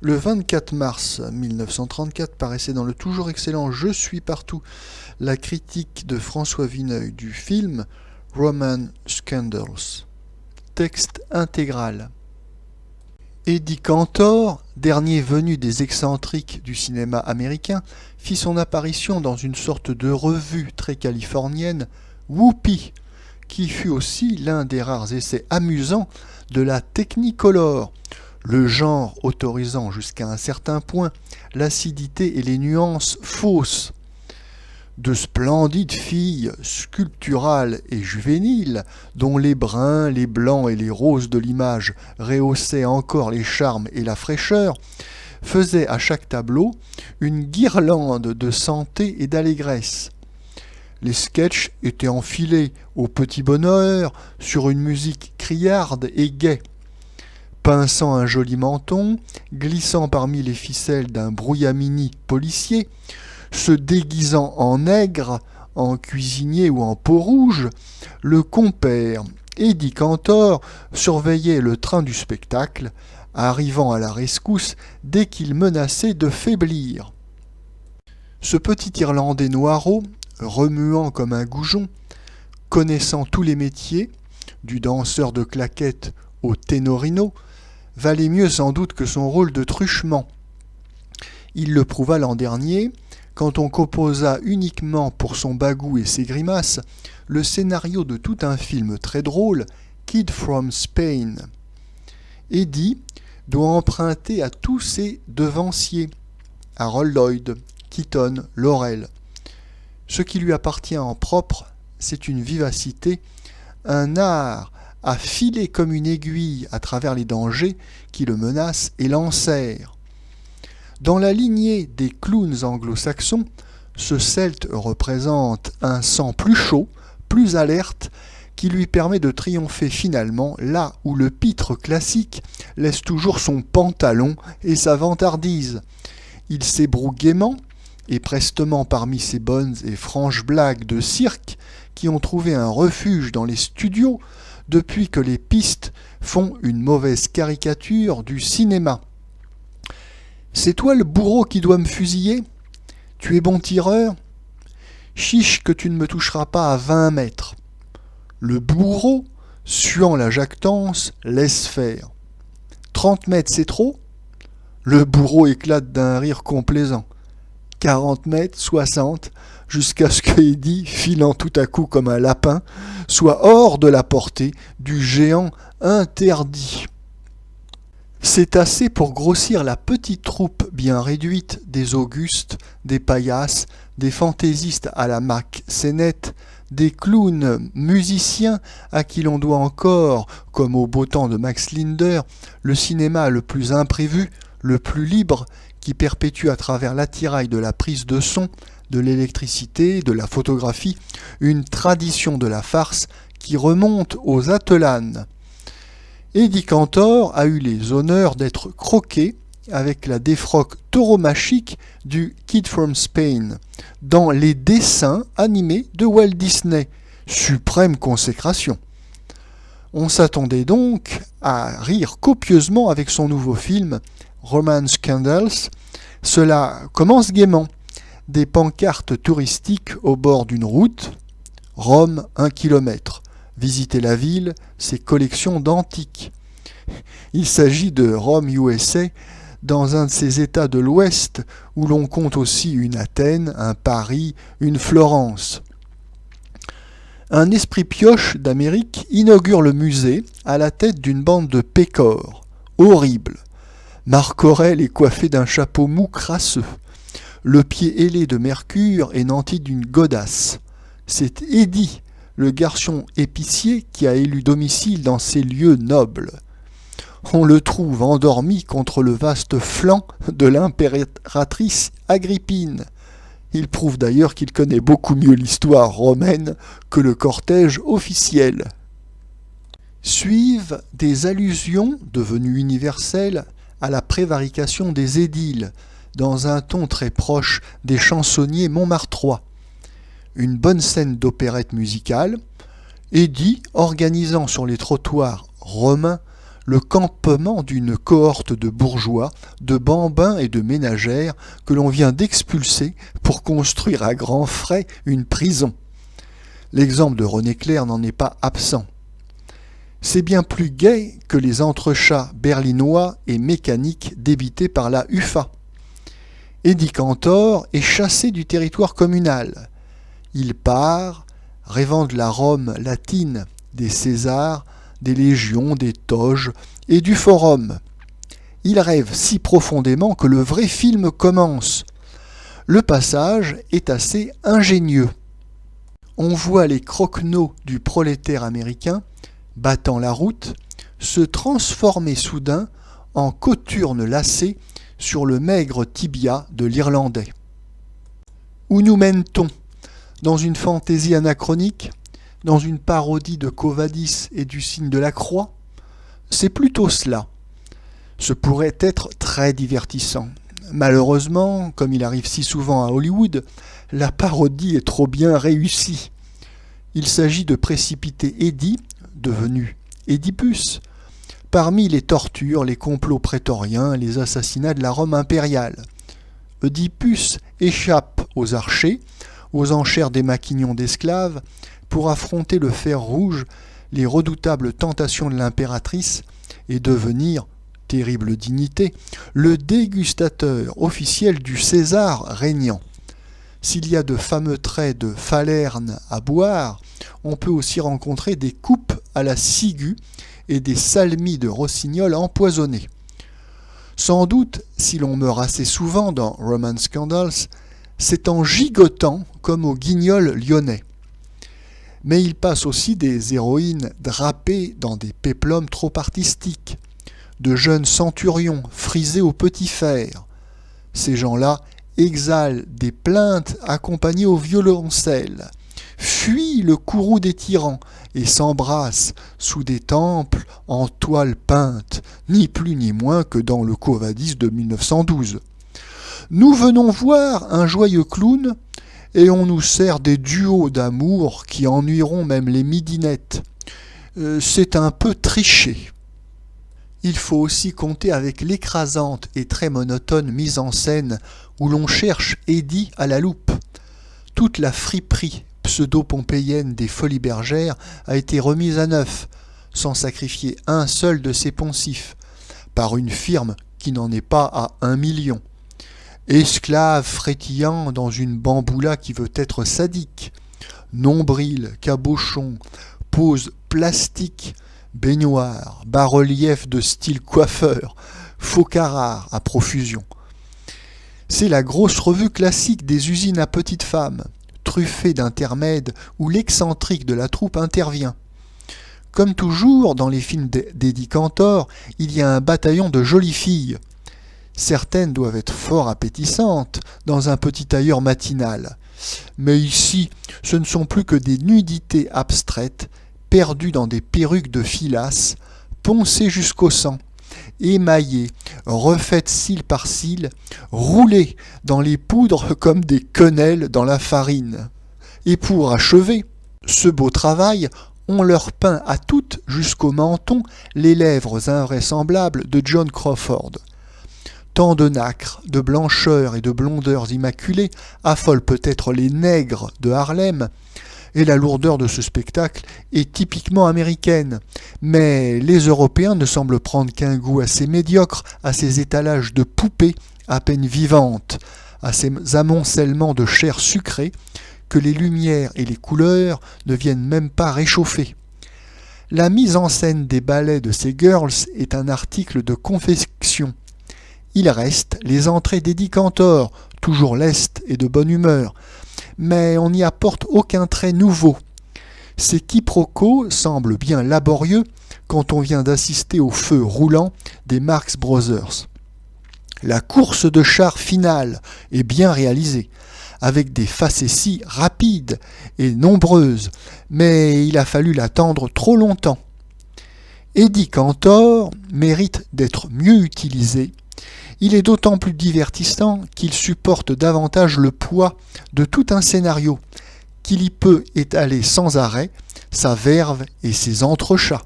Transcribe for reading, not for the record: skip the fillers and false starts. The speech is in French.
Le 24 mars 1934 paraissait dans le toujours excellent Je suis partout la critique de François Vineuil du film Roman Scandals. Texte intégral. Eddie Cantor, dernier venu des excentriques du cinéma américain, fit son apparition dans une sorte de revue très californienne, Whoopee, qui fut aussi l'un des rares essais amusants de la Technicolor, le genre autorisant jusqu'à un certain point l'acidité et les nuances fausses. De splendides filles sculpturales et juvéniles, dont les bruns, les blancs et les roses de l'image rehaussaient encore les charmes et la fraîcheur, faisaient à chaque tableau une guirlande de santé et d'allégresse. Les sketchs étaient enfilés au petit bonheur sur une musique criarde et gaie. Pinçant un joli menton, glissant parmi les ficelles d'un brouillamini policier, se déguisant en nègre, en cuisinier ou en peau-rouge, le compère Eddie Cantor surveillait le train du spectacle, arrivant à la rescousse dès qu'il menaçait de faiblir. Ce petit Irlandais noirot, remuant comme un goujon, connaissant tous les métiers, du danseur de claquettes au ténorino, valait mieux sans doute que son rôle de truchement. Il le prouva l'an dernier, quand on composa uniquement pour son bagou et ses grimaces le scénario de tout un film très drôle, Kid from Spain. Eddie doit emprunter à tous ses devanciers, Harold Lloyd, Keaton, Laurel. Ce qui lui appartient en propre, c'est une vivacité, un art à filer comme une aiguille à travers les dangers qui le menacent et l'enserrent. Dans la lignée des clowns anglo-saxons, ce Celte représente un sang plus chaud, plus alerte, qui lui permet de triompher finalement là où le pitre classique laisse toujours son pantalon et sa vantardise. Il s'ébroue gaiement et prestement parmi ces bonnes et franches blagues de cirque qui ont trouvé un refuge dans les studios depuis que les pistes font une mauvaise caricature du cinéma. C'est toi le bourreau qui doit me fusiller ? Tu es bon tireur ? Chiche que tu ne me toucheras pas à 20 mètres. Le bourreau, suant la jactance, laisse faire. 30 mètres, c'est trop ? Le bourreau éclate d'un rire complaisant. 40 mètres, 60, jusqu'à ce que Eddie, filant tout à coup comme un lapin, soit hors de la portée du géant interdit. C'est assez pour grossir la petite troupe bien réduite des augustes, des paillasses, des fantaisistes à la Mac Sennett, des clowns musiciens à qui l'on doit encore, comme au beau temps de Max Linder, le cinéma le plus imprévu, le plus libre, qui perpétue à travers l'attirail de la prise de son, de l'électricité, de la photographie, une tradition de la farce qui remonte aux Atelanes. Eddie Cantor a eu les honneurs d'être croqué avec la défroque tauromachique du Kid from Spain dans les dessins animés de Walt Disney, suprême consécration. On s'attendait donc à rire copieusement avec son nouveau film Roman Scandals. Cela commence gaiement. Des pancartes touristiques au bord d'une route. Rome, 1 kilomètre. Visiter la ville, ses collections d'antiques. Il s'agit de Rome, USA, dans un de ces États de l'Ouest où l'on compte aussi une Athènes, un Paris, une Florence. Un esprit pioche d'Amérique inaugure le musée à la tête d'une bande de pécores. Horrible. Marc Aurèle est coiffé d'un chapeau mou crasseux. Le pied ailé de Mercure est nanti d'une godasse. C'est Eddie, le garçon épicier qui a élu domicile dans ces lieux nobles. On le trouve endormi contre le vaste flanc de l'impératrice Agrippine. Il prouve d'ailleurs qu'il connaît beaucoup mieux l'histoire romaine que le cortège officiel. Suivent des allusions, devenues universelles, à la prévarication des édiles, dans un ton très proche des chansonniers montmartrois. Une bonne scène d'opérette musicale, Eddie organisant sur les trottoirs romains le campement d'une cohorte de bourgeois, de bambins et de ménagères que l'on vient d'expulser pour construire à grands frais une prison. L'exemple de René Clair n'en est pas absent. C'est bien plus gai que les entrechats berlinois et mécaniques débités par la UFA. Eddie Cantor est chassé du territoire communal. Il part, rêvant de la Rome latine, des Césars, des légions, des toges et du forum. Il rêve si profondément que le vrai film commence. Le passage est assez ingénieux. On voit les croquenots du prolétaire américain, battant la route, se transformer soudain en cothurnes lacées sur le maigre tibia de l'Irlandais. Où nous mène-t-on ? Dans une fantaisie anachronique ? Dans une parodie de Quo Vadis et du signe de la croix ? C'est plutôt cela. Ce pourrait être très divertissant. Malheureusement, comme il arrive si souvent à Hollywood, la parodie est trop bien réussie. Il s'agit de précipiter Eddie, devenu Édipus, parmi les tortures, les complots prétoriens, les assassinats de la Rome impériale. Oedipus échappe aux archers, aux enchères des maquignons d'esclaves, pour affronter le fer rouge, les redoutables tentations de l'impératrice, et devenir, terrible dignité, le dégustateur officiel du César régnant. S'il y a de fameux traits de Falerne à boire, on peut aussi rencontrer des coupes à la ciguë et des salmis de rossignol empoisonnés. Sans doute, si l'on meurt assez souvent dans Roman Scandals, c'est en gigotant comme au Guignol lyonnais. Mais il passe aussi des héroïnes drapées dans des péplums trop artistiques, de jeunes centurions frisés au petit fer. Ces gens-là exhalent des plaintes accompagnées au violoncelle, fuient le courroux des tyrans et s'embrassent sous des temples en toile peinte, ni plus ni moins que dans le Quo Vadis de 1912. Nous venons voir un joyeux clown et on nous sert des duos d'amour qui ennuieront même les midinettes. C'est un peu triché. Il faut aussi compter avec l'écrasante et très monotone mise en scène où l'on cherche Eddie à la loupe. Toute la friperie pseudo-pompéienne des Folies Bergères a été remise à neuf, sans sacrifier un seul de ses poncifs, par une firme qui n'en est pas à 1 million. Esclave frétillant dans une bamboula qui veut être sadique, nombril, cabochon, pose plastique, baignoire, bas-relief de style coiffeur, faux carrare à profusion. C'est la grosse revue classique des usines à petites femmes, truffée d'intermèdes où l'excentrique de la troupe intervient. Comme toujours dans les films d'Eddie Cantor, il y a un bataillon de jolies filles. Certaines doivent être fort appétissantes dans un petit tailleur matinal. Mais ici, ce ne sont plus que des nudités abstraites, perdues dans des perruques de filasse, poncées jusqu'au sang, émaillées, refaites cil par cil, roulées dans les poudres comme des quenelles dans la farine. Et pour achever ce beau travail, on leur peint à toutes jusqu'au menton les lèvres invraisemblables de John Crawford. Tant de nacre, de blancheur et de blondeurs immaculées affolent peut-être les nègres de Harlem, et la lourdeur de ce spectacle est typiquement américaine. Mais les Européens ne semblent prendre qu'un goût assez médiocre à ces étalages de poupées à peine vivantes, à ces amoncellements de chair sucrée que les lumières et les couleurs ne viennent même pas réchauffer. La mise en scène des ballets de ces girls est un article de confection. Il reste les entrées d'Eddie Cantor, toujours leste et de bonne humeur, mais on n'y apporte aucun trait nouveau. Ces quiproquos semblent bien laborieux quand on vient d'assister au feu roulant des Marx Brothers. La course de chars finale est bien réalisée, avec des facéties rapides et nombreuses, mais il a fallu l'attendre trop longtemps. Eddie Cantor mérite d'être mieux utilisé. Il est d'autant plus divertissant qu'il supporte davantage le poids de tout un scénario, qu'il y peut étaler sans arrêt sa verve et ses entrechats.